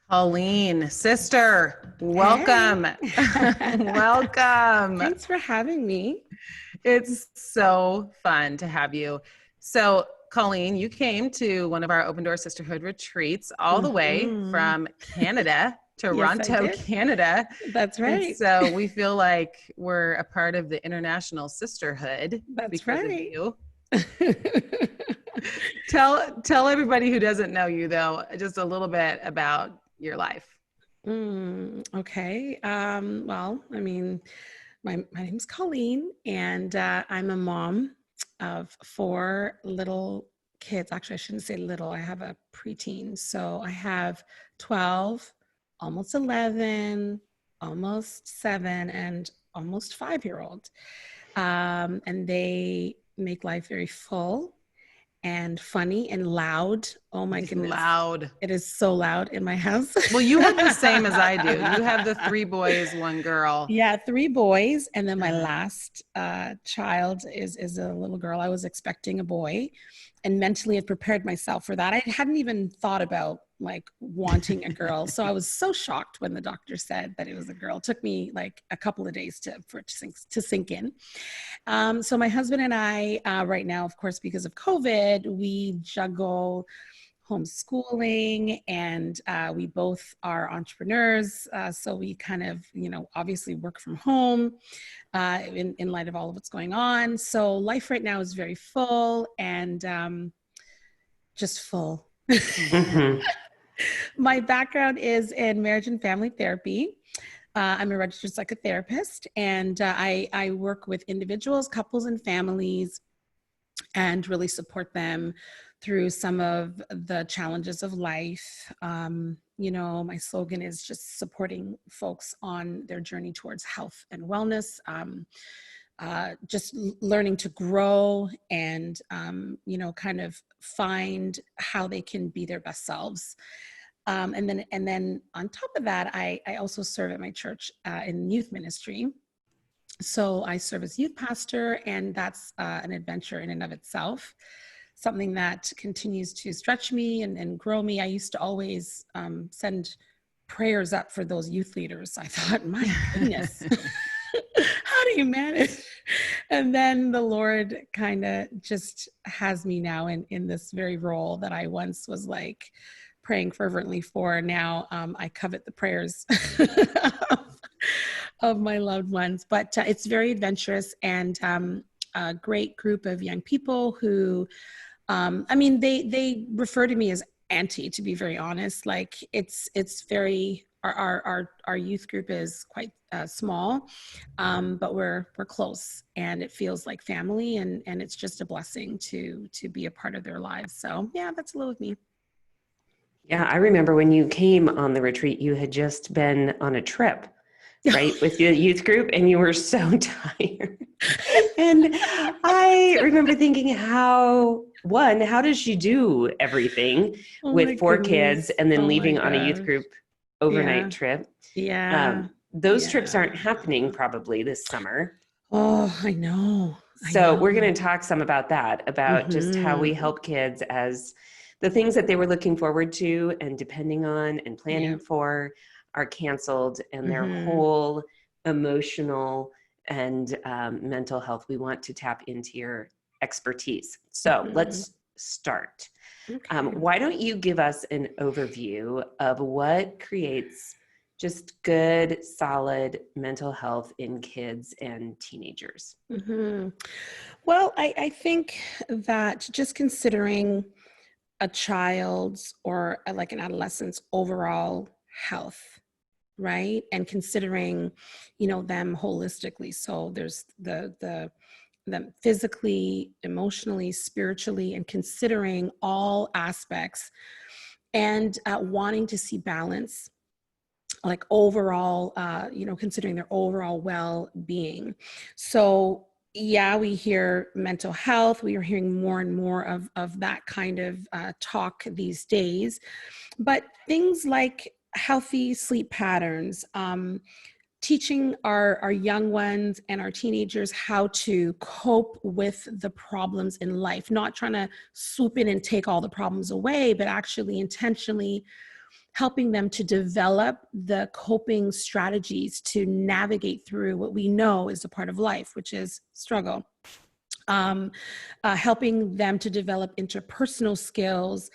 Pauline, sister, welcome. Hey. Welcome. Thanks for having me. It's so fun to have you. So, Colleen, you came to one of our Open Door Sisterhood retreats all the way Hmm. from Canada, Yes, I Toronto, did. Canada. That's And right. so we feel like we're a part of the international sisterhood That's because of right. you. Tell everybody who doesn't know you though, just a little bit about your life. Okay. Well, my name's Colleen, and I'm a mom of four little kids. Actually, I shouldn't say little. I have a preteen. So I have 12, almost 11, almost 7, and almost 5-year-old. And they make life very full and funny and loud. Oh my goodness. Loud. It is so loud in my house. Well, you have the same as I do. You have the three boys, one girl. Yeah, 3 boys, and then my last child is a little girl. I was expecting a boy, and mentally had prepared myself for that. I hadn't even thought about like wanting a girl, so I was so shocked when the doctor said that it was a girl. It took me like a couple of days for it to sink in. So my husband and I, right now, of course, because of COVID, we juggle homeschooling, and we both are entrepreneurs. So we kind of, obviously work from home in light of all of what's going on. So life right now is very full and just full. Mhm. My background is in marriage and family therapy. I'm a registered psychotherapist, and I work with individuals, couples, and families, and really support them through some of the challenges of life. My slogan is just supporting folks on their journey towards health and wellness, just learning to grow and, kind of find how they can be their best selves. And then on top of that, I also serve at my church in youth ministry. So I serve as youth pastor, and that's an adventure in and of itself, something that continues to stretch me and grow me. I used to always send prayers up for those youth leaders. I thought, my goodness, how do you manage? And then the Lord kind of just has me now in this very role that I once was like praying fervently for. Now I covet the prayers of my loved ones. But it's very adventurous, and a great group of young people who, they refer to me as auntie, to be very honest. Like it's very, our youth group is quite small, but we're close, and it feels like family, and it's just a blessing to be a part of their lives. So yeah, that's a little of me. Yeah, I remember when you came on the retreat, you had just been on a trip, right, with your youth group, and you were so tired. And I remember thinking, how does she do everything Oh my with four kids goodness. and then Oh my leaving on a youth gosh. group Yeah. overnight trip? Yeah. Those trips Yeah. aren't happening probably this summer. Oh, I know. I So we're know. going to talk some about that, about just how we Mm-hmm. help kids as the things that they were looking forward to and depending on and Yeah. planning for are canceled, and their Mm-hmm. whole emotional and mental health. We want to tap into your expertise. So Mm-hmm. let's start. Okay. Why don't you give us an overview of what creates just good, solid mental health in kids and teenagers? Mm-hmm. Well, I think that just considering a child's or like an adolescent's overall health, right? And considering, them holistically. So there's the them physically, emotionally, spiritually, and considering all aspects, and wanting to see balance, like overall, considering their overall well-being. So yeah, we hear mental health. We are hearing more and more of that kind of talk these days. But things like healthy sleep patterns, teaching our young ones and our teenagers how to cope with the problems in life, not trying to swoop in and take all the problems away, but actually intentionally helping them to develop the coping strategies to navigate through what we know is a part of life, which is struggle. Helping them to develop interpersonal skills,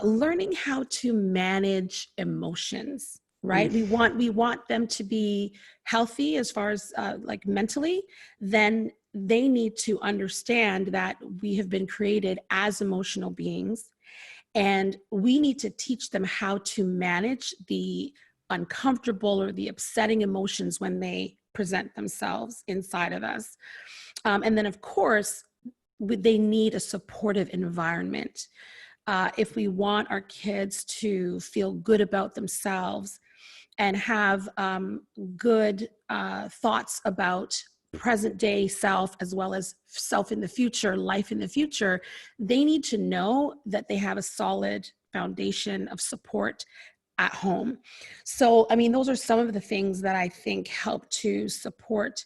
learning how to manage emotions. Right, we want them to be healthy as far as like mentally. Then they need to understand that we have been created as emotional beings, and we need to teach them how to manage the uncomfortable or the upsetting emotions when they present themselves inside of us. And then, of course, they need a supportive environment. If we want our kids to feel good about themselves and have good thoughts about present day self as well as self in the future, life in the future, they need to know that they have a solid foundation of support at home. So, I mean, those are some of the things that I think help to support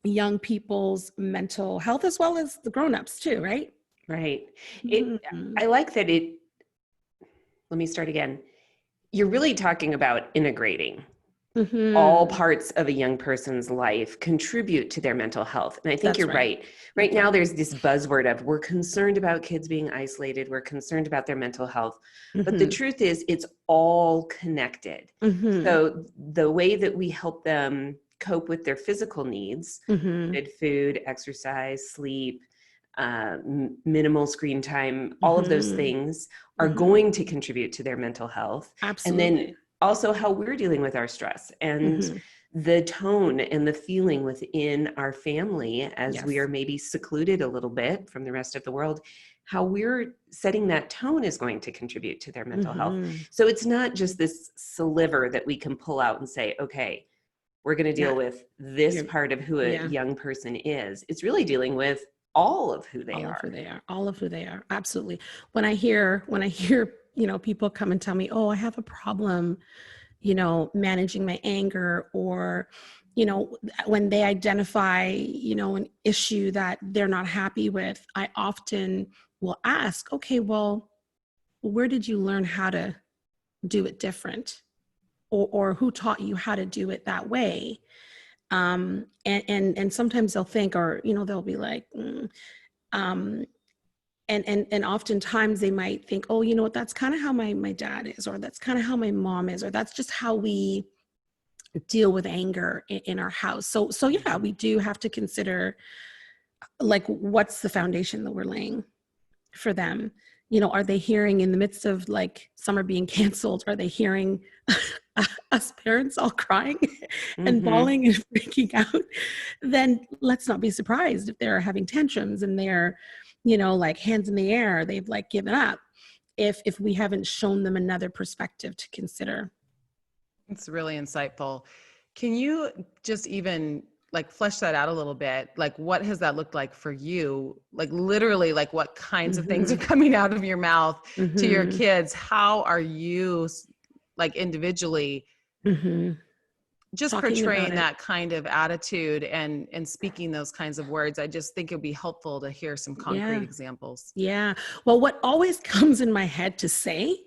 young people's mental health as well as the grown-ups too, right? Right. Mm-hmm. I like that let me start again. You're really talking about integrating. All parts of a young person's life contribute to their mental health. And I think you're right. Right now, there's this buzzword of we're concerned about kids being isolated. We're concerned about their mental health. But the truth is, it's all connected. So the way that we help them cope with their physical needs, good food, exercise, sleep, minimal screen time, all of those things are going to contribute to their mental health. Absolutely. And then also how we're dealing with our stress and the tone and the feeling within our family as we are maybe secluded a little bit from the rest of the world, how we're setting that tone is going to contribute to their mental health. So it's not just this sliver that we can pull out and say, okay, we're going to deal with this part of who a young person is. It's really dealing with all of who they are. All of who they are. Absolutely. When I hear, people come and tell me, oh, I have a problem, managing my anger, or, when they identify, an issue that they're not happy with, I often will ask, okay, well, where did you learn how to do it different? Or who taught you how to do it that way? And sometimes they'll think, or, they'll be like, and oftentimes they might think, oh, you know what, that's kind of how my dad is, or that's kind of how my mom is, or that's just how we deal with anger in our house. So yeah, we do have to consider, like, what's the foundation that we're laying for them? Are they hearing, in the midst of like summer being canceled, are they hearing us parents all crying and bawling and freaking out? Then let's not be surprised if they're having tantrums and they're, like hands in the air, they've like given up, if we haven't shown them another perspective to consider. It's really insightful. Can you just even like flesh that out a little bit? Like, what has that looked like for you? Like literally, like what kinds of things are coming out of your mouth to your kids? How are you like individually just Talking portraying that kind of attitude and speaking those kinds of words? I just think it'd be helpful to hear some concrete examples. Yeah. Well, what always comes in my head to say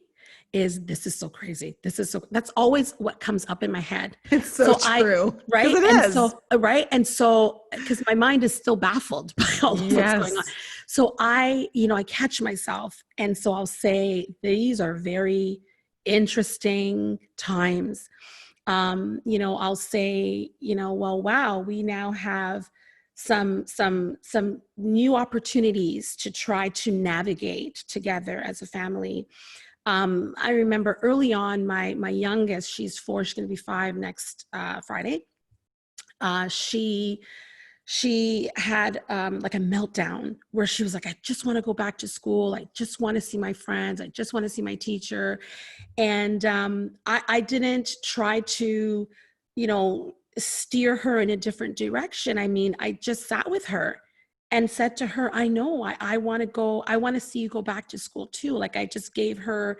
is, this is so crazy. That's always what comes up in my head. It's so true. Right. It and is. so, right. And so, because my mind is still baffled by all of what's going on. So I catch myself. And so I'll say, these are very interesting times. I'll say, well, wow, we now have some new opportunities to try to navigate together as a family. I remember early on, my youngest, she's 4, she's going to be 5 next Friday. She had like a meltdown where she was like, I just want to go back to school. I just want to see my friends. I just want to see my teacher. And I didn't try to, steer her in a different direction. I mean, I just sat with her and said to her, I know, I want to go, I want to see you go back to school too. Like I just I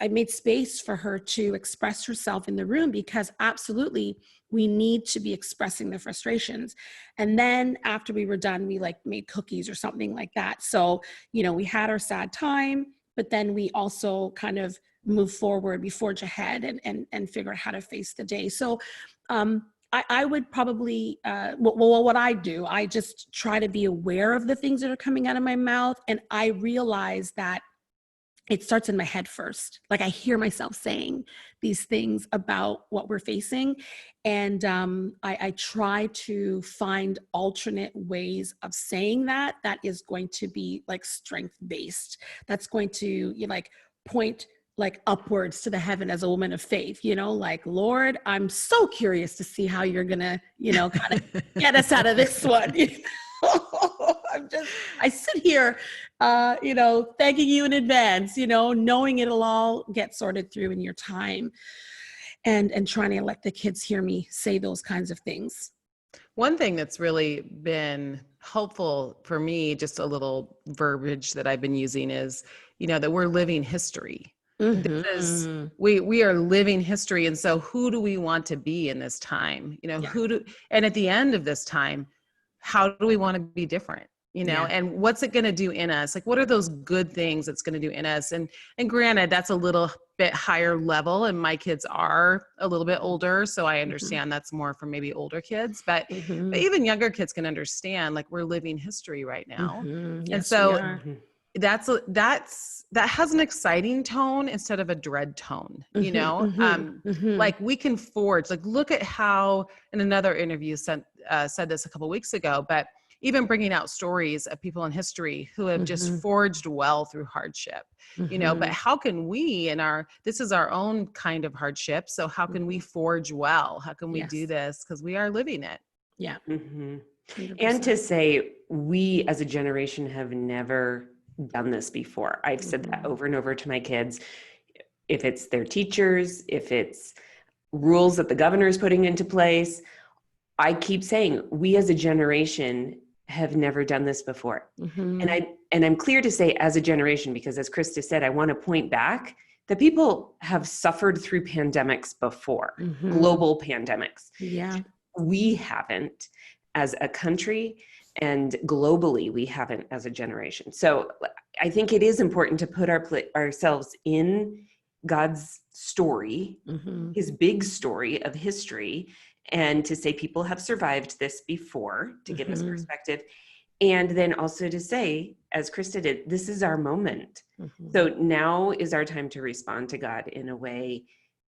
made space for her to express herself in the room, because absolutely we need to be expressing the frustrations. And then after we were done, we like made cookies or something like that. So, we had our sad time, but then we also kind of move forward, we forge ahead and figure out how to face the day. So I would probably, what I do, I just try to be aware of the things that are coming out of my mouth. And I realize that it starts in my head first. Like I hear myself saying these things about what we're facing. And I try to find alternate ways of saying that is going to be like strength-based. That's going to like point like upwards to the heaven as a woman of faith, like, Lord, I'm so curious to see how you're gonna, kind of get us out of this one. I sit here, thanking you in advance, knowing it'll all get sorted through in your time, and trying to let the kids hear me say those kinds of things. One thing that's really been helpful for me, just a little verbiage that I've been using is, that we're living history. Mm-hmm. We are living history. And so who do we want to be in this time? And at the end of this time, how do we want to be different? And what's it going to do in us? Like, what are those good things it's going to do in us? And granted, that's a little bit higher level, and my kids are a little bit older, so I understand that's more for maybe older kids, but even younger kids can understand, like, we're living history right now. Yes, and so that has an exciting tone instead of a dread tone, like we can forge, like, look at how, in another interview said this a couple of weeks ago, but even bringing out stories of people in history who have just forged well through hardship, but how can we this is our own kind of hardship. So how can we forge well? How can we do this? Because we are living it. Yeah. And to say, we as a generation have never done this before. I've said that over and over to my kids. If it's their teachers, if it's rules that the governor is putting into place, I keep saying, we as a generation have never done this before. And I'm clear to say as a generation, because as Krista said, I want to point back that people have suffered through pandemics before, global pandemics. Yeah. We haven't as a country, and globally we haven't as a generation. So I think it is important to put ourselves in God's story, his big story of history, and to say people have survived this before, to give us perspective. And then also to say, as Krista did, this is our moment. So now is our time to respond to God in a way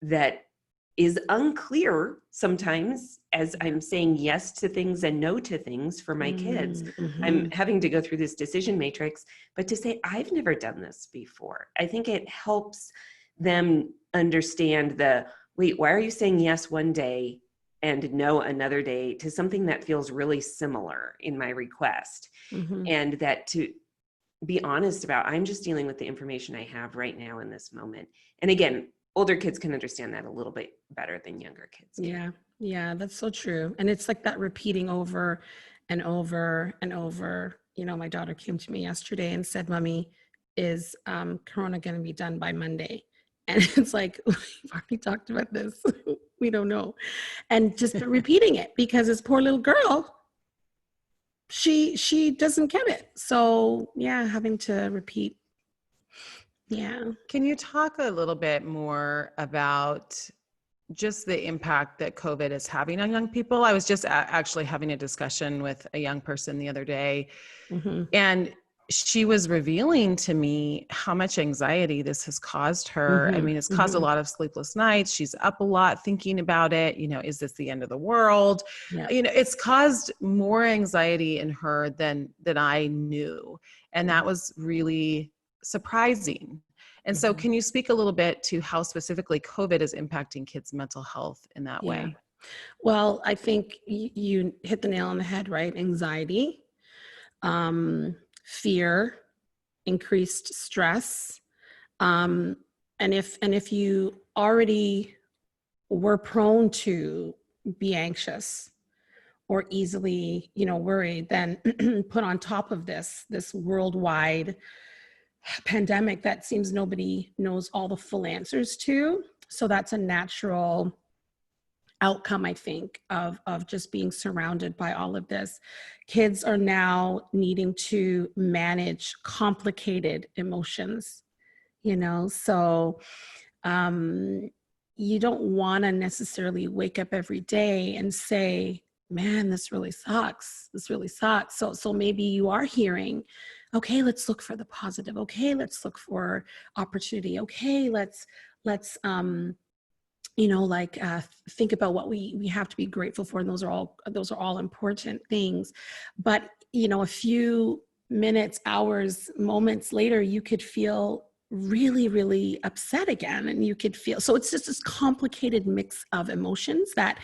that is unclear sometimes, as I'm saying yes to things and no to things for my kids. I'm having to go through this decision matrix, but to say, I've never done this before. I think it helps them understand wait, why are you saying yes one day and no another day to something that feels really similar in my request? And that to be honest about, I'm just dealing with the information I have right now in this moment. And again, older kids can understand that a little bit better than younger kids can. Yeah, that's so true. And it's like that repeating over and over and over. My daughter came to me yesterday and said, Mommy, is Corona going to be done by Monday? And it's like, we've already talked about this. We don't know. And just repeating it, because this poor little girl, she doesn't get it. So yeah, having to repeat. Yeah. Can you talk a little bit more about just the impact that COVID is having on young people? I was just actually having a discussion with a young person the other day, and she was revealing to me how much anxiety this has caused her. I mean, it's caused a lot of sleepless nights. She's up a lot thinking about it. Is this the end of the world? Yeah. It's caused more anxiety in her than I knew. And that was really surprising. And so can you speak a little bit to how specifically COVID is impacting kids' mental health in that way? Well, I think you hit the nail on the head, right? Anxiety, fear, increased stress. And if you already were prone to be anxious or easily, worried, then put on top of this worldwide pandemic that seems nobody knows all the full answers to. So that's a natural outcome, I think, of just being surrounded by all of this. Kids are now needing to manage complicated emotions you know? So you don't want to necessarily wake up every day and say, man, this really sucks. This really sucks. So maybe you are hearing, okay, let's look for the positive. Okay, let's look for opportunity. Okay, let's think about what we have to be grateful for, and those are all important things. But a few minutes, hours, moments later, you could feel really, really upset again, and you could feel, so it's just this complicated mix of emotions that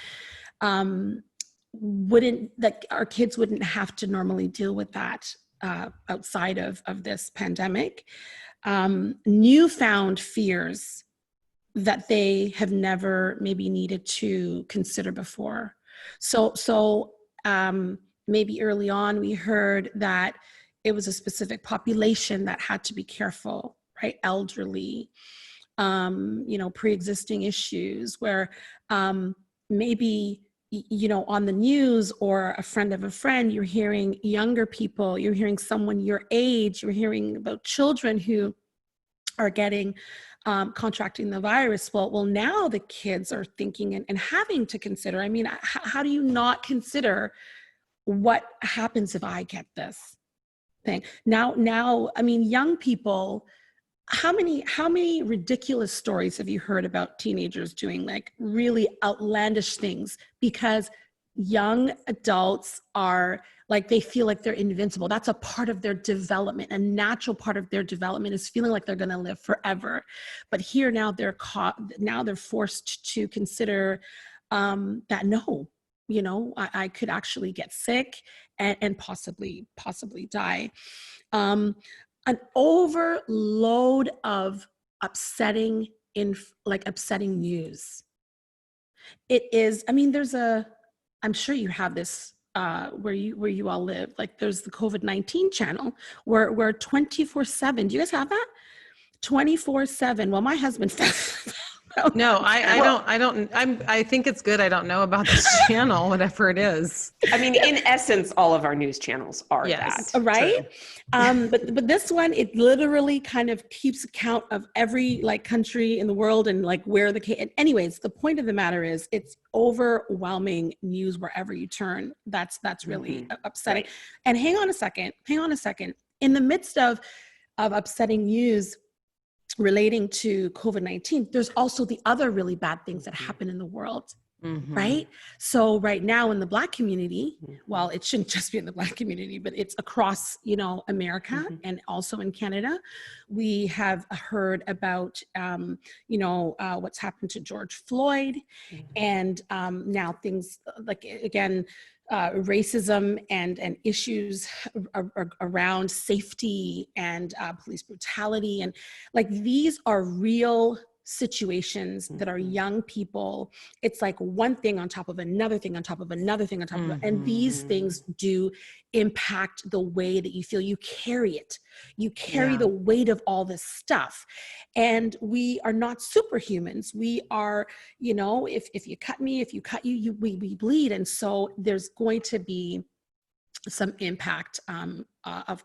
that our kids wouldn't have to normally deal with that outside of this pandemic. Newfound fears that they have never maybe needed to consider before. So maybe early on we heard that it was a specific population that had to be careful, right? Elderly, pre-existing issues where maybe on the news or a friend of a friend, you're hearing younger people, you're hearing someone your age, you're hearing about children who are getting contracting the virus. Well, now the kids are thinking and having to consider, I mean, how do you not consider what happens if I get this thing? Now, I mean, young people, how many ridiculous stories have you heard about teenagers doing like really outlandish things because young adults are like, they feel like they're invincible. That's a part of their development. A natural part of their development is feeling like they're going to live forever. But here now they're forced to consider that no, I could actually get sick and possibly die. An overload of upsetting news. It is, I mean, I'm sure you have this where you all live. Like there's the COVID-19 channel where 24/7. Do you guys have that? 24/7. Well, my husband No, I think it's good. I don't know about this channel, whatever it is. I mean, in essence, all of our news channels are Yes, that. right? But this one, it literally kind of keeps account of every like country in the world and like where the case. And anyways, the point of the matter is it's overwhelming news wherever you turn. That's really upsetting. Right. And hang on a second. In the midst of upsetting news relating to COVID-19, there's also the other really bad things that happen in the world. Right? So right now in the Black community, well, it shouldn't just be in the Black community, but it's across, America and also in Canada. We have heard about, what's happened to George Floyd, and now things like, again, racism and issues around safety and police brutality. And like, these are real situations that are young people. It's like one thing on top of another thing on top of another thing on top of it. And these things do impact the way that you feel. You carry it. You carry the weight of all this stuff. And we are not superhumans. We are, if you cut me, if you cut you, we bleed. And so there's going to be some impact of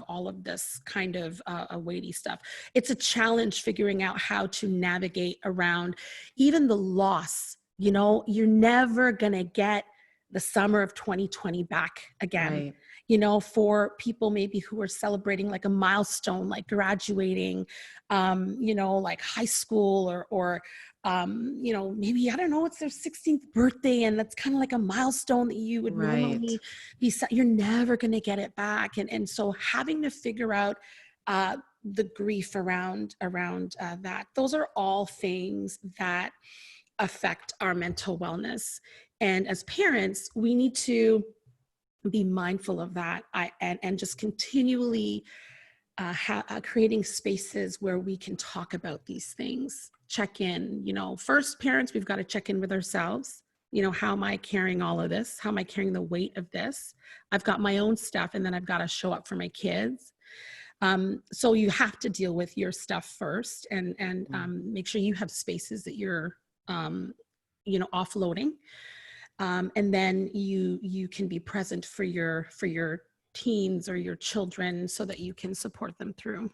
all of this kind of weighty stuff. It's a challenge figuring out how to navigate around even the loss. You're never gonna get the summer of 2020 back again. Right. For people maybe who are celebrating like a milestone, like graduating, like high school or maybe, I don't know, it's their 16th birthday and that's kind of like a milestone that you would normally be set. You're never going to get it back. And so having to figure out the grief around that, those are all things that affect our mental wellness. And as parents, we need to be mindful of that and just continually creating spaces where we can talk about these things, check in. First, parents, we've got to check in with ourselves. How am I carrying all of this? How am I carrying the weight of this? I've got my own stuff, and then I've got to show up for my kids. So you have to deal with your stuff first, and make sure you have spaces that you're offloading. And then you can be present for your teens or your children so that you can support them through.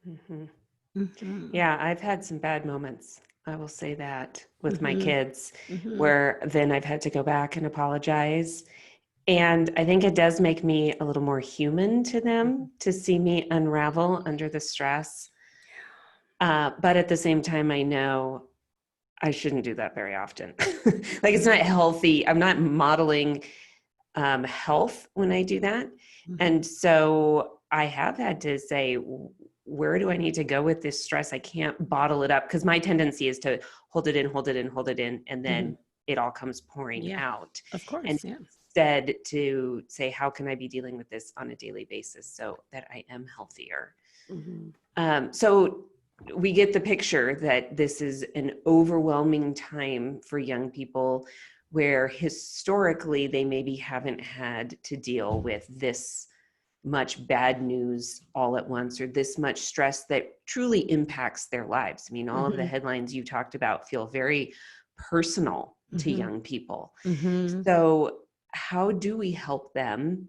Mhm. Mhm. Yeah, I've had some bad moments. I will say that with my Mhm. kids, Mhm. where then I've had to go back and apologize. And I think it does make me a little more human to them to see me unravel under the stress. But at the same time, I know I shouldn't do that very often. Like it's not healthy. I'm not modeling health when I do that. Mhm. And so I have had to say, where do I need to go with this stress? I can't bottle it up because my tendency is to hold it in, hold it in, hold it in, and Mhm. then it all comes pouring Yeah, out. of And course. Yeah. instead to say, how can I be dealing with this on a daily basis so that I am healthier? Mhm. So we get the picture that this is an overwhelming time for young people where historically they maybe haven't had to deal with this much bad news all at once or this much stress that truly impacts their lives. I mean, all of the Mhm. headlines you talked about feel very personal to Mhm. young people. Mhm. So, how do we help them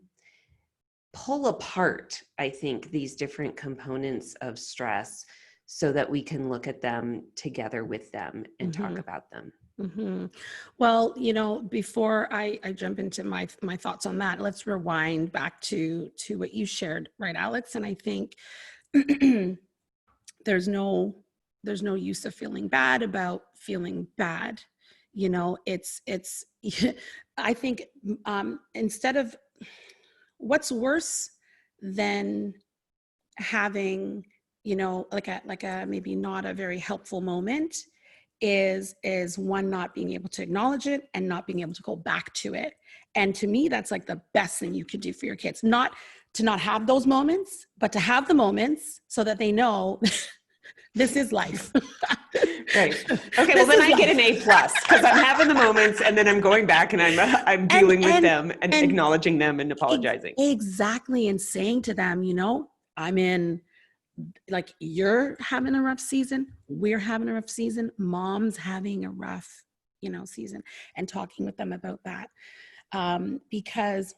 pull apart, I think, these different components of stress so that we can look at them together with them and talk Mhm. about them? Mhm. Well, before I jump into my thoughts on that, let's rewind back to what you shared, right, Alex? And I think there's no there's no use of feeling bad about feeling bad. It's I think instead of what's worse than having like a maybe not a very helpful moment is one not being able to acknowledge it and not being able to go back to it. And to me that's like the best thing you could do for your kids, not to not have those moments but to have the moments so that they know this is life. Right. Okay. Well, This then is I get life. an A+ because I'm having the moments, and then I'm going back and I'm and dealing with and them and and acknowledging them and apologizing. exactly, and saying to them, I'm in, like, you're having a rough season, we're having a rough season, mom's having a rough season, and talking with them about that. Because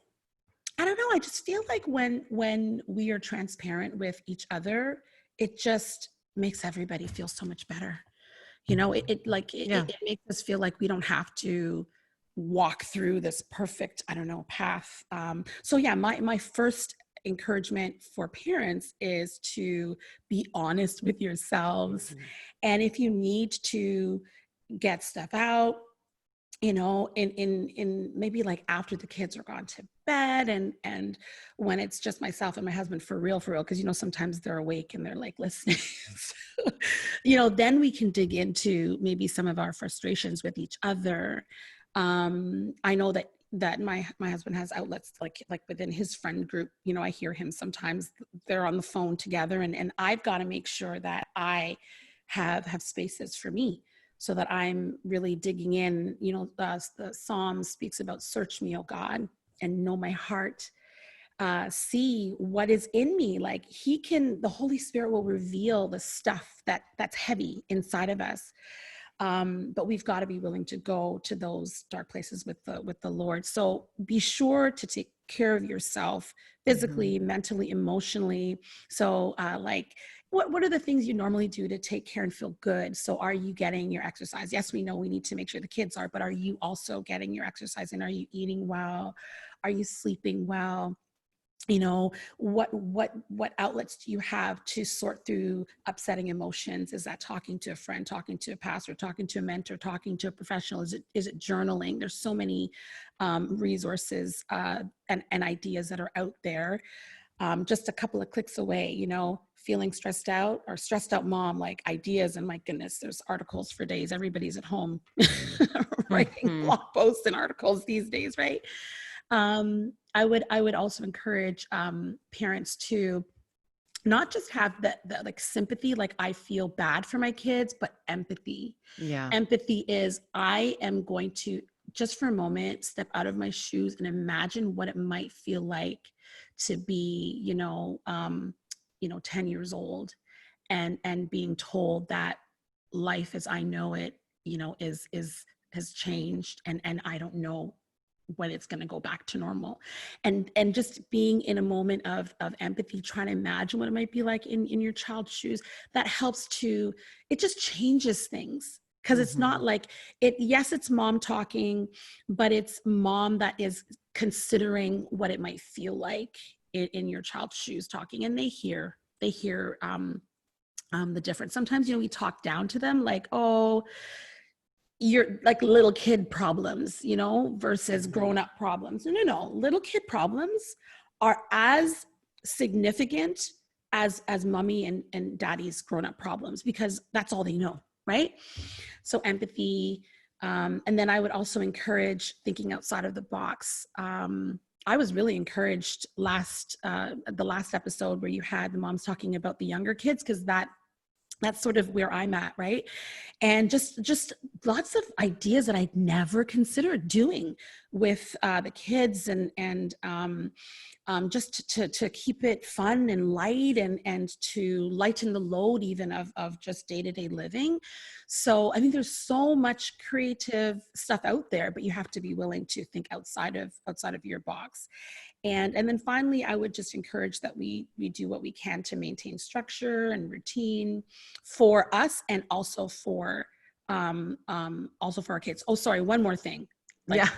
I don't know, I just feel like when we are transparent with each other, it just makes everybody feel so much better. Yeah. It makes us feel like we don't have to walk through this perfect, I don't know, path. So yeah, my first encouragement for parents is to be honest with yourselves. Mhm. And if you need to get stuff out, in maybe like after the kids are gone to bed, and when it's just myself and my husband, for real, because sometimes they're awake and they're like listening. So, then we can dig into maybe some of our frustrations with each other. I know that my husband has outlets like within his friend group. I hear him sometimes, they're on the phone together, and I've got to make sure that I have spaces for me, so that I'm really digging in. The Psalm speaks about search me, oh God, and know my heart. See what is in me. Like the Holy Spirit will reveal the stuff that's heavy inside of us. But we've got to be willing to go to those dark places with the Lord. So be sure to take care of yourself Mhm. physically, mentally, emotionally. So like what are the things you normally do to take care and feel good? So are you getting your exercise? Yes, we know we need to make sure the kids are, but are you also getting your exercise? And are you eating well? Are you sleeping well? What outlets do you have to sort through upsetting emotions? Is that talking to a friend, talking to a pastor, talking to a mentor, talking to a professional? Is it journaling? There's so many resources and ideas that are out there, just a couple of clicks away. Feeling stressed out or stressed out mom, like ideas, and my goodness, there's articles for days. Everybody's at home writing Mhm. blog posts and articles these days, right? I would also encourage parents to not just have the like sympathy, like I feel bad for my kids, but empathy. Yeah. Empathy is, I am going to just for a moment step out of my shoes and imagine what it might feel like to be 10 years old, and being told that life as I know it, is has changed, and I don't know when it's going to go back to normal. And just being in a moment of empathy, trying to imagine what it might be like in your child's shoes, that helps to, it just changes things. Because it's not like yes, it's mom talking, but it's mom that is considering what it might feel like in your child's shoes talking. And they hear the difference. Sometimes, we talk down to them like, oh, you're like little kid problems, versus grown up problems. No, little kid problems are as significant as mommy and daddy's grown up problems, because that's all they know. Right. So empathy. And then I would also encourage thinking outside of the box. I was really encouraged the last episode where you had the moms talking about the younger kids, because that's sort of where I'm at, right? And just lots of ideas that I'd never considered doing with the kids, and just to keep it fun and light, and to lighten the load even of just day-to-day living. So I mean, there's so much creative stuff out there, but you have to be willing to think outside of your box. And then finally, I would just encourage that we do what we can to maintain structure and routine for us, and also for our kids. Oh, sorry, one more thing. Yeah.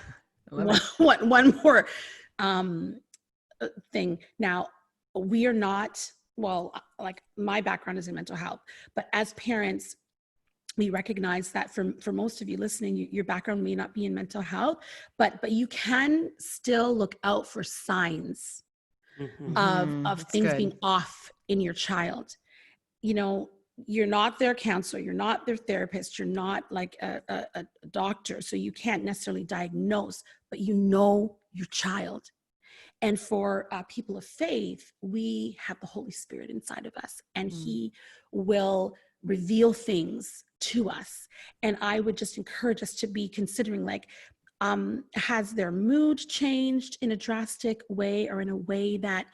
One more thing. Now, we are not, well, like my background is in mental health, but as parents, we recognize that for most of you listening, your background may not be in mental health, but you can still look out for signs of things being off in your child. You're not their counselor, you're not their therapist, you're not like a doctor, so you can't necessarily diagnose, but your child. And for people of faith, we have the Holy Spirit inside of us, and He will reveal things to us. And I would just encourage us to be considering, like, has their mood changed in a drastic way, or in a way that,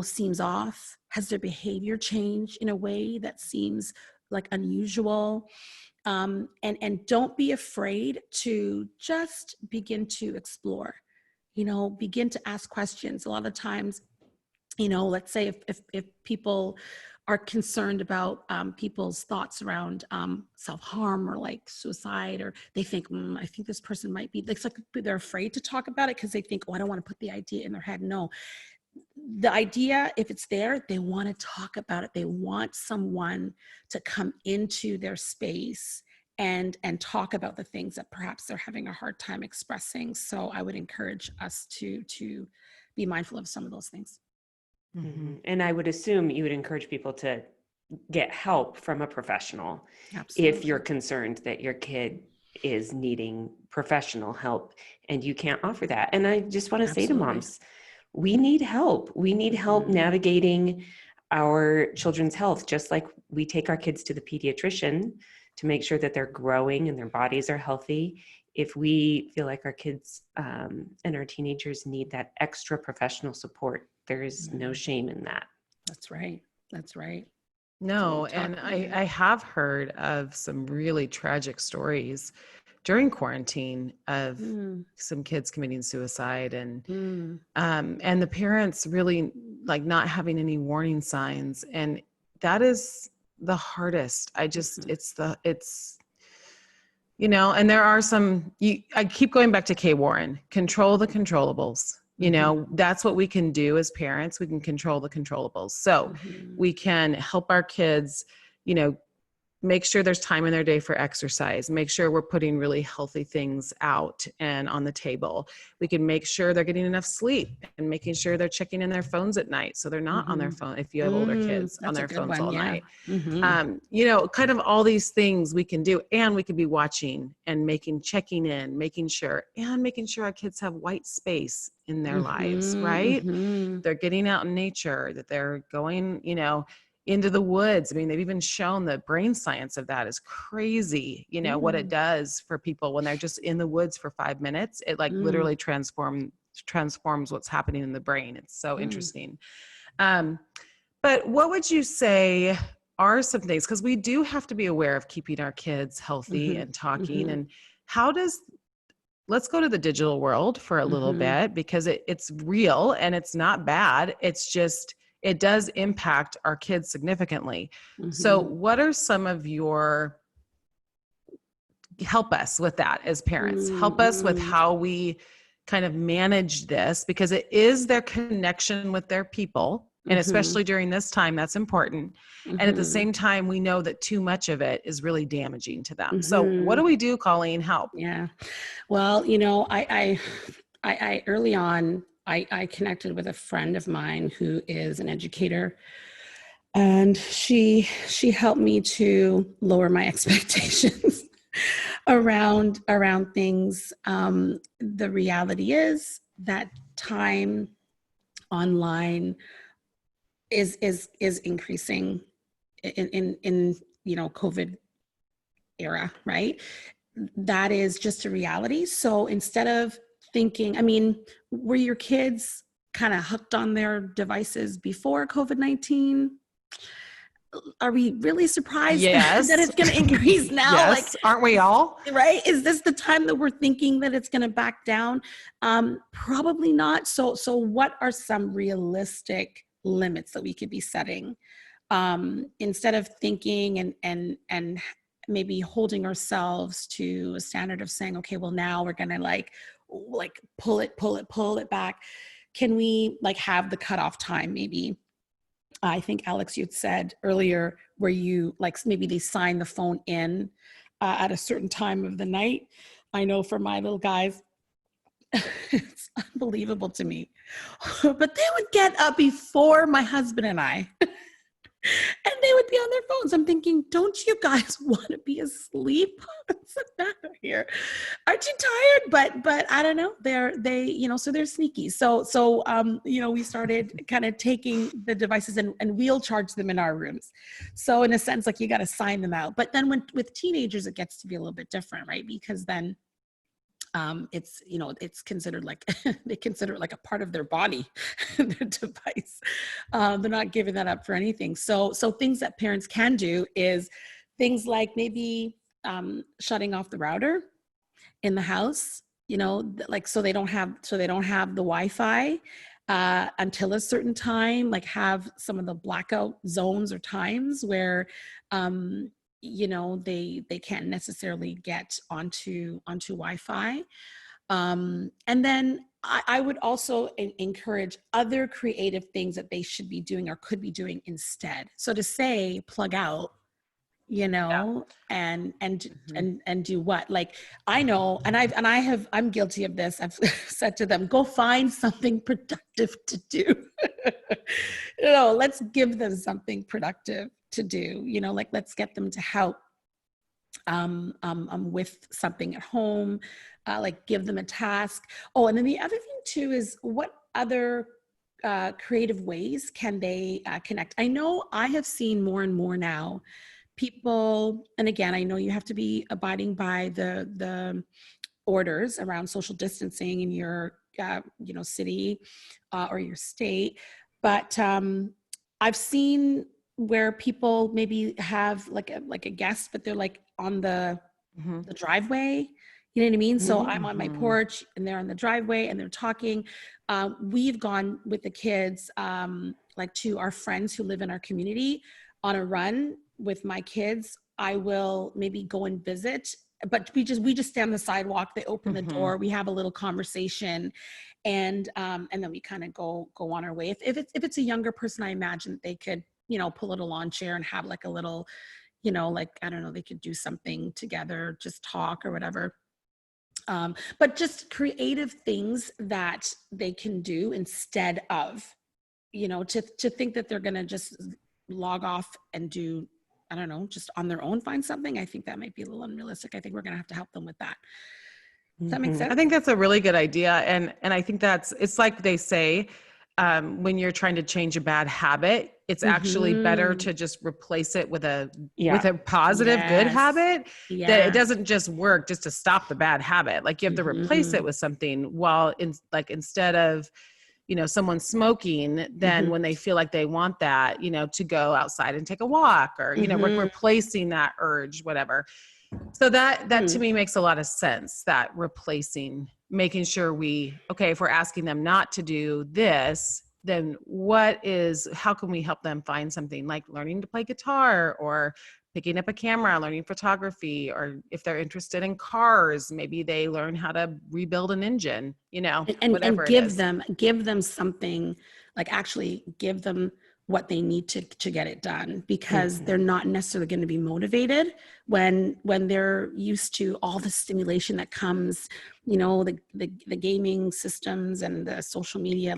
seems off? Has their behavior changed in a way that seems like unusual? And don't be afraid to just begin to explore, begin to ask questions. A lot of times, let's say if people are concerned about people's thoughts around self-harm, or like suicide, or they think, I think this person might be, it's like they're afraid to talk about it because they think, I don't want to put the idea in their head. No, the idea, if it's there, they want to talk about it. They want someone to come into their space and talk about the things that perhaps they're having a hard time expressing. So I would encourage us to be mindful of some of those things. And I would assume you would encourage people to get help from a professional. Absolutely. If you're concerned that your kid is needing professional help and you can't offer that. And I just want to say to moms, we need help. We need help navigating our children's health, just like we take our kids to the pediatrician to make sure that they're growing and their bodies are healthy. If we feel like our kids and our teenagers need that extra professional support, there is no shame in that. That's right. That's right. No, and I have heard of some really tragic stories during quarantine of some kids committing suicide, and the parents really like not having any warning signs. And that is the hardest. I just, and there are some, I keep going back to Kay Warren, control the controllables. That's what we can do as parents. We can control the controllables. So we can help our kids, make sure there's time in their day for exercise, make sure we're putting really healthy things out and on the table. We can make sure they're getting enough sleep, and making sure they're checking in their phones at night, so they're not on their phone. If you have older kids on their phones all night, kind of all these things we can do. And we could be watching and checking in, making sure our kids have white space in their lives, right? They're getting out in nature, that they're going, into the woods. I mean, they've even shown the brain science of that is crazy. What it does for people when they're just in the woods for 5 minutes, it like literally transforms what's happening in the brain. It's so interesting. But what would you say are some things, because we do have to be aware of keeping our kids healthy and talking, and how does let's go to the digital world for a little bit, because it's real and it's not bad. It's just, it does impact our kids significantly. So what are some of your, help us with that as parents, help us with how we kind of manage this, because it is their connection with their people. And especially during this time, that's important. And at the same time, we know that too much of it is really damaging to them. So what do we do, Colleen? Help. Yeah. Well, you know, I early on, I connected with a friend of mine who is an educator, and she helped me to lower my expectations around things. The reality is that time online is increasing in you know, COVID era, right? That is just a reality. So instead of thinking, I mean, were your kids kind of hooked on their devices before COVID-19? Are we really surprised Yes. that it's going to increase now? Yes. Like, aren't we all? right? Is this the time that we're thinking that it's going to back down? Probably not. So what are some realistic limits that we could be setting? Instead of thinking and maybe holding ourselves to a standard of saying, okay, well, now we're going to like pull it back. Can we like have the cutoff time? Maybe, I think Alex, you'd said earlier, where you like, maybe they sign the phone in at a certain time of the night. I know for my little guys, it's unbelievable to me, but they would get up before my husband and I. And they would be on their phones. I'm thinking, don't you guys want to be asleep? What's the matter here? Aren't you tired? But I don't know. They, you know, so they're sneaky. So you know, we started kind of taking the devices and we'll charge them in our rooms. So in a sense, like, you got to sign them out. But then with teenagers, it gets to be a little bit different, right? Because then it's, you know, it's considered like, they consider it like a part of their body, their device. They're not giving that up for anything. So things that parents can do is things like maybe shutting off the router in the house, you know, like, so they don't have the Wi-Fi until a certain time, like have some of the blackout zones or times where, you know, they can't necessarily get onto Wi-Fi. And then I would also encourage other creative things that they should be doing or could be doing instead. So to say, plug out, you know, and do what? Like, I know, and I'm guilty of this. I've said to them, go find something productive to do. You know, let's give them something productive to do, you know, like, let's get them to help with something at home, like give them a task. Oh, and then the other thing too is, what other creative ways can they connect? I know I have seen more and more now people, and again, I know you have to be abiding by the orders around social distancing in your you know, city or your state, but I've seen where people maybe have like a guest, but they're like on the driveway. You know what I mean? So I'm on my porch and they're on the driveway and they're talking. We've gone with the kids, like, to our friends who live in our community on a run with my kids. I will maybe go and visit, but we just stay on the sidewalk. They open the door, we have a little conversation, and then we kind of go on our way. If it's a younger person, I imagine they could, you know, pull out a lawn chair and have like a little, you know, like, I don't know, they could do something together, just talk or whatever. But just creative things that they can do instead of, you know, to think that they're going to just log off and do, I don't know, just on their own find something. I think that might be a little unrealistic. I think we're going to have to help them with that. Does that make sense? I think that's a really good idea. And I think it's like they say, when you're trying to change a bad habit, it's actually better to just replace it with a positive, good habit. That it doesn't just work just to stop the bad habit. Like, you have to replace it with something, while instead of, someone smoking, then when they feel like they want that, to go outside and take a walk, or, replacing that urge, whatever. So that to me makes a lot of sense, that replacing, making sure if we're asking them not to do this, then how can we help them find something like learning to play guitar, or picking up a camera, learning photography, or if they're interested in cars, maybe they learn how to rebuild an engine, whatever and it is. give them something, like actually give them what they need to get it done, because they're not necessarily going to be motivated when they're used to all the stimulation that comes, the gaming systems and the social media,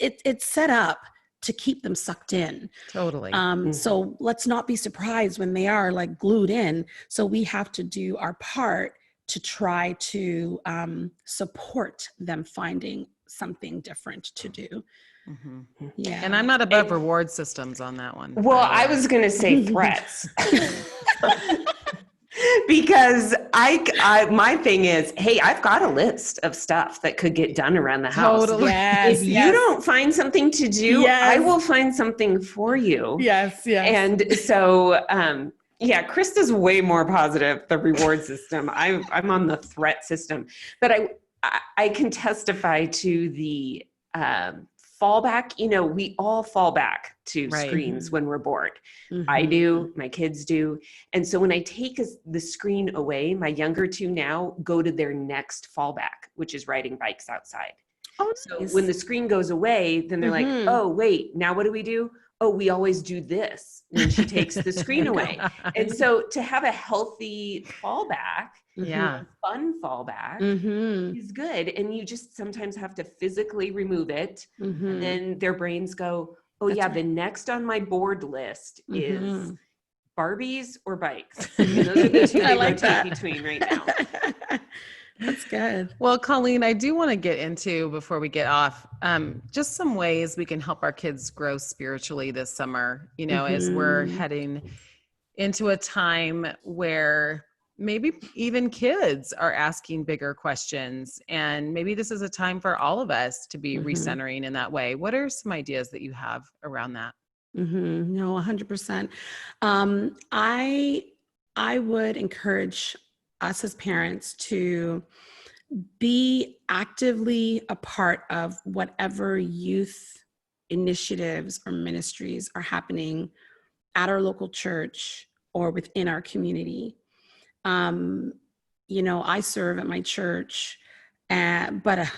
it's set up to keep them sucked in. Totally. So let's not be surprised when they are like glued in. So we have to do our part to try to support them finding something different to do. Yeah. And I'm not above reward systems on that one. Well, I was going to say threats. Because my thing is, hey, I've got a list of stuff that could get done around the house. Totally. Yes, if you don't find something to do, I will find something for you. Yes. And so, Krista's way more positive, the reward system. I'm on the threat system, but I can testify to the fallback. We all fall back to screens when we're bored. I do, my kids do. And so when I take the screen away, my younger two now go to their next fallback, which is riding bikes outside. Oh, so nice. when the screen goes away, then they're like, oh, wait, now what do we do? Oh, we always do this when she takes the screen away. And so to have a healthy fallback, fun fallback is good. And you just sometimes have to physically remove it. And then their brains go, oh, the next on my board list is Barbies or bikes. And those are the two they rotate between right now. That's good. Well, Colleen, I do want to get into, before we get off, just some ways we can help our kids grow spiritually this summer, as we're heading into a time where maybe even kids are asking bigger questions. And maybe this is a time for all of us to be recentering in that way. What are some ideas that you have around that? No, 100%. I would encourage us as parents to be actively a part of whatever youth initiatives or ministries are happening at our local church or within our community. I serve at my church, but I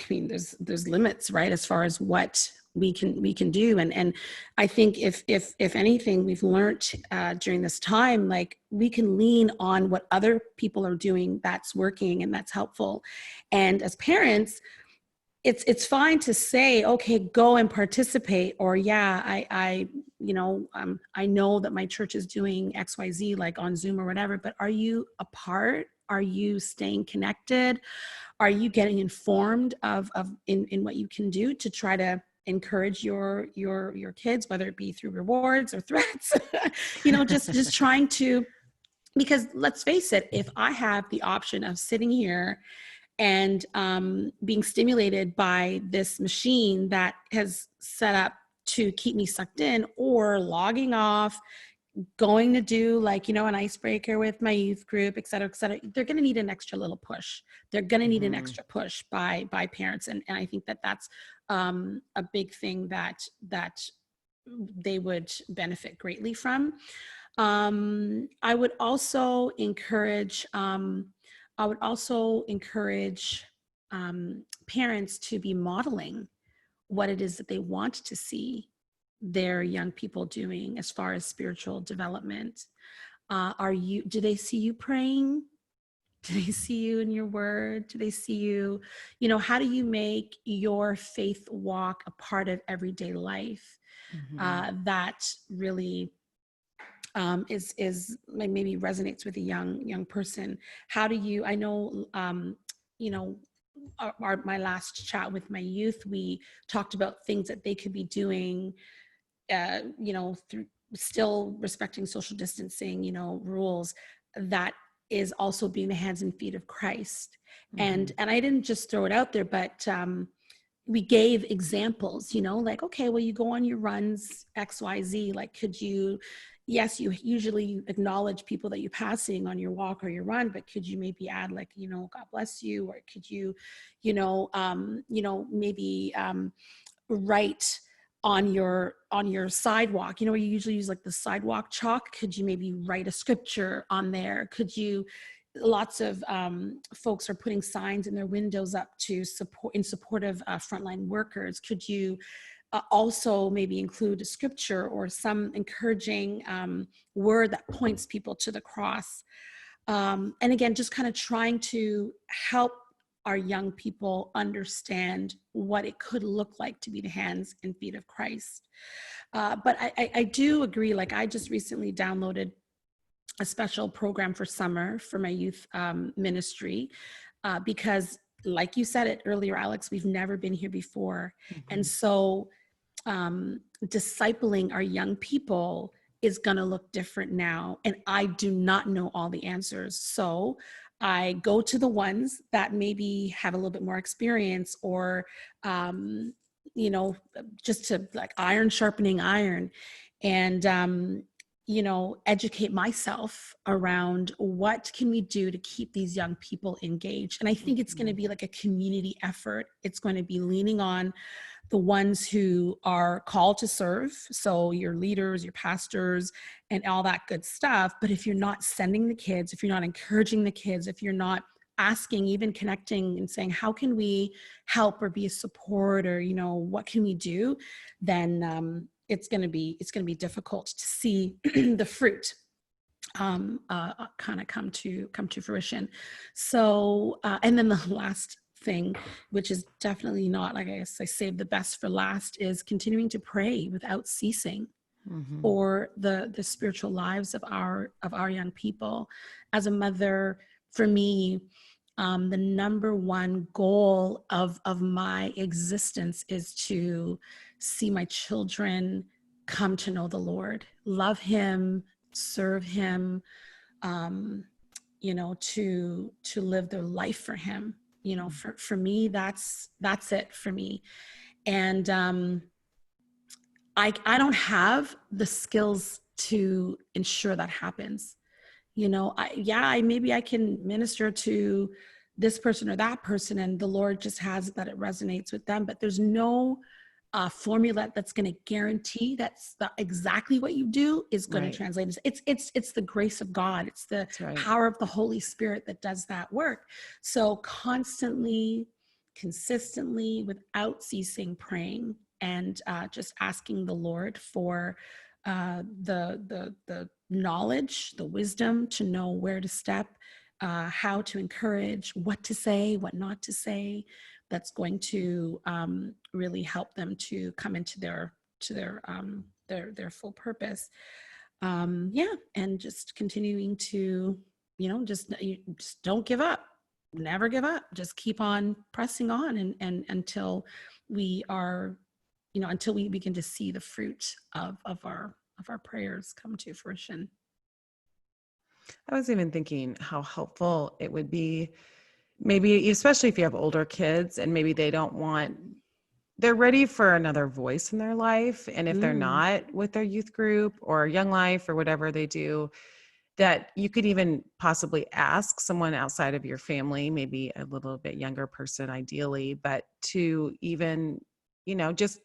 mean, there's limits, right, as far as what we can do. And I think if anything we've learned during this time, like we can lean on what other people are doing that's working and that's helpful. And as parents, it's fine to say, okay, go and participate, or I know that my church is doing XYZ, like on Zoom or whatever, but are you a part? Are you staying connected? Are you getting informed in what you can do to try to encourage your kids, whether it be through rewards or threats? just trying to, because let's face it, if I have the option of sitting here and being stimulated by this machine that has set up to keep me sucked in, or logging off, going to do an icebreaker with my youth group, et cetera, they're going to need an extra little push. They're going to need an extra push by parents. And I think that's a big thing that they would benefit greatly from. I would also encourage parents to be modeling what it is that they want to see their young people doing as far as spiritual development. Do they see you praying? Do they see you in your word? Do they see you, how do you make your faith walk a part of everyday life? That really is maybe resonates with a young person. How do you, I know, my last chat with my youth, we talked about things that they could be doing, through still respecting social distancing, rules, that is also being the hands and feet of Christ. And I didn't just throw it out there, but we gave examples, you know, like, okay, well, you go on your runs, XYZ, like, could you, yes, you usually acknowledge people that you're passing on your walk or your run, but could you maybe add, like, you know, God bless you, or could you, maybe write on your sidewalk, you know, where you usually use like the sidewalk chalk, could you maybe write a scripture on there? Could you, lots of folks are putting signs in their windows up to support, in support of frontline workers. Could you also maybe include a scripture or some encouraging word that points people to the cross? And again, just kind of trying to help our young people understand what it could look like to be the hands and feet of Christ. But I do agree, like, I just recently downloaded a special program for summer for my youth ministry, because like you said it earlier, Alex, we've never been here before. And so discipling our young people is going to look different now. And I do not know all the answers. So I go to the ones that maybe have a little bit more experience, or, just to, like, iron sharpening iron, and, educate myself around what can we do to keep these young people engaged. And I think it's going to be like a community effort. It's going to be leaning on the ones who are called to serve. So your leaders, your pastors, and all that good stuff. But if you're not sending the kids, if you're not encouraging the kids, if you're not asking, even connecting and saying, how can we help or be a support, or, what can we do? Then it's going to be difficult to see the fruit kind of come to fruition. So, and then the last thing, which is definitely not, like, I guess I saved the best for last, is continuing to pray without ceasing for the spiritual lives of our young people. As a mother, for me, the number one goal of my existence is to see my children come to know the Lord, love him, serve him, to live their life for him. For me, that's it for me. And I don't have the skills to ensure that happens. Maybe I can minister to this person or that person, and the Lord just has it that it resonates with them, but there's no formula that's going to guarantee that's exactly what you do is going to translate. It's the grace of God. It's the power of the Holy Spirit that does that work. So constantly, consistently, without ceasing, praying and just asking the Lord for the knowledge, the wisdom to know where to step, how to encourage, what to say, what not to say. That's going to really help them to come into their full purpose. And just continuing to, just don't give up, never give up. Just keep on pressing on, and until we are, until we begin to see the fruit of our prayers come to fruition. I was even thinking how helpful it would be, maybe especially if you have older kids and maybe they're ready for another voice in their life. And if they're not with their youth group or Young Life or whatever they do, that you could even possibly ask someone outside of your family, maybe a little bit younger person ideally, but to even, just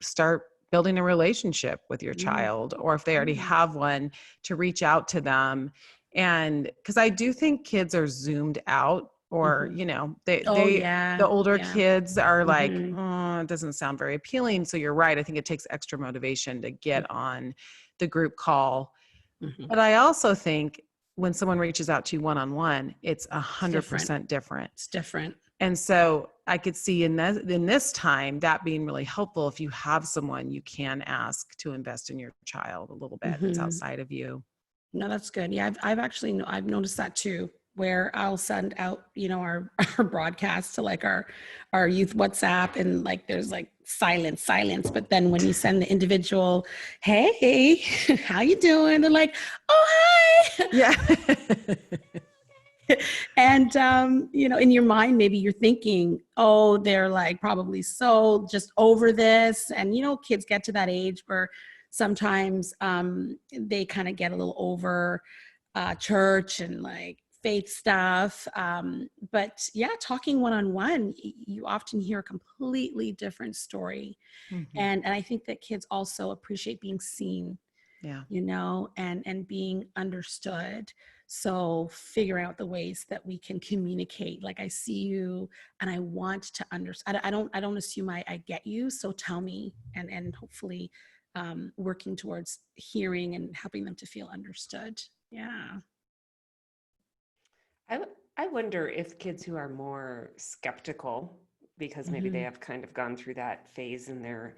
start building a relationship with your child, or if they already have one, to reach out to them. And because I do think kids are zoomed out, or, the older kids are like, oh, it doesn't sound very appealing. So you're right. I think it takes extra motivation to get on the group call. But I also think when someone reaches out to you one-on-one, it's 100% different. It's different. And so I could see in this time that being really helpful if you have someone you can ask to invest in your child a little bit that's outside of you. No, that's good. Yeah, I've noticed that too, where I'll send out, our broadcast to like our youth WhatsApp, and like there's like silence. But then when you send the individual, hey, how you doing? They're like, oh, hi. Yeah. And, in your mind, maybe you're thinking, oh, they're like probably so just over this. And, kids get to that age where sometimes they kind of get a little over church and like faith stuff. But yeah, talking one-on-one, you often hear a completely different story. Mhm. And I think that kids also appreciate being seen, Yeah. and being understood. So figuring out the ways that we can communicate, like, I see you and I want to understand. I don't assume I get you. So tell me, and hopefully working towards hearing and helping them to feel understood. Yeah. I wonder if kids who are more skeptical, because maybe they Mhm. have kind of gone through that phase and they're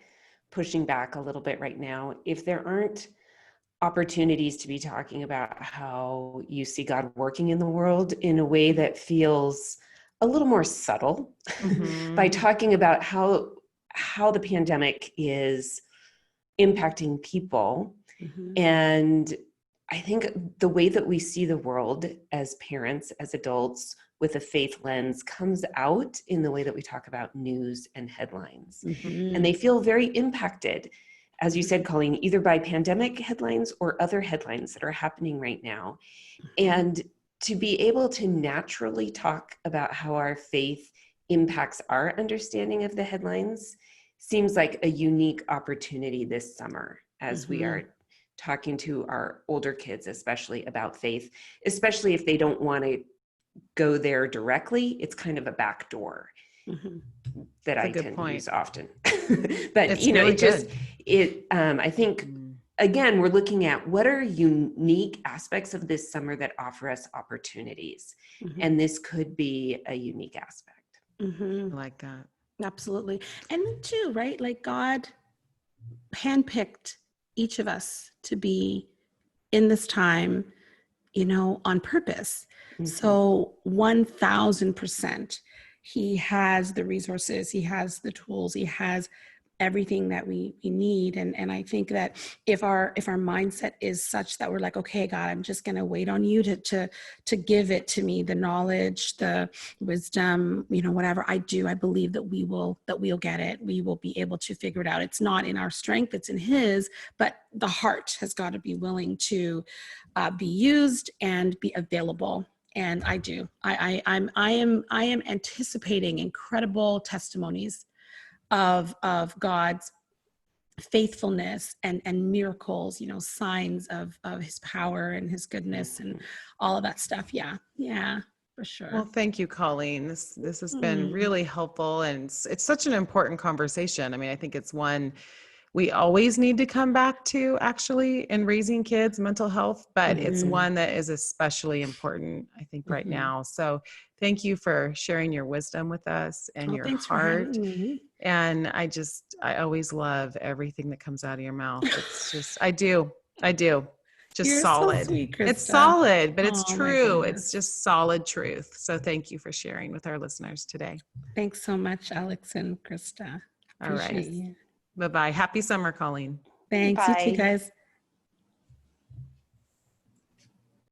pushing back a little bit right now, if there aren't opportunities to be talking about how you see God working in the world in a way that feels a little more subtle by Mhm. talking about how the pandemic is impacting people. Mhm. And I think the way that we see the world as parents, as adults, with a faith lens comes out in the way that we talk about news and headlines. And they Mhm. feel very impacted, as you said, Colleen, either by pandemic headlines or other headlines that are happening right now. And to be able to naturally talk about how our faith impacts our understanding of the headlines seems like a unique opportunity this summer as we Mhm. are talking to our older kids, especially about faith, especially if they don't want to go there directly. It's kind of a back door Mhm. that That's a I good tend to point. use often. But It's really good. I think Mm. again, we're looking at what are unique aspects of this summer that offer us opportunities. Mhm. And this could be a unique aspect. Mhm. I like that. Absolutely. And then too, right? Like, God handpicked each of us to be in this time, on purpose. Mhm. So 1000%, he has the resources, he has the tools, he has everything that we need. And I think that if our mindset is such that we're like, okay, God, I'm just going to wait on you to give it to me, the knowledge, the wisdom, whatever I believe that we'll get it. We will be able to figure it out. It's not in our strength, it's in his, but the heart has got to be willing to be used and be available. And I do. I am anticipating incredible testimonies of God's faithfulness and miracles, signs of his power and his goodness and Mhm. all of that stuff. Yeah. Yeah, for Well, sure. thank you, Colleen. This has been Mm. really helpful, and it's such an important conversation. I mean, I think it's one we always need to come back to, actually, in raising kids, mental health, but it's Mhm. one that is especially important, I think, right Mhm. now. So thank you for sharing your wisdom with us and Oh, your thanks for heart. having me. And I always love everything that comes out of your mouth. It's just, I do. Just You're so solid. sweet, It's Krista. solid, but it's Oh my true. It's goodness. just solid truth. So thank you for sharing with our listeners today. Thanks so much, Alex and Krista. All right. Appreciate you. Bye bye. Happy summer, Colleen. Thanks. You too, Bye. guys.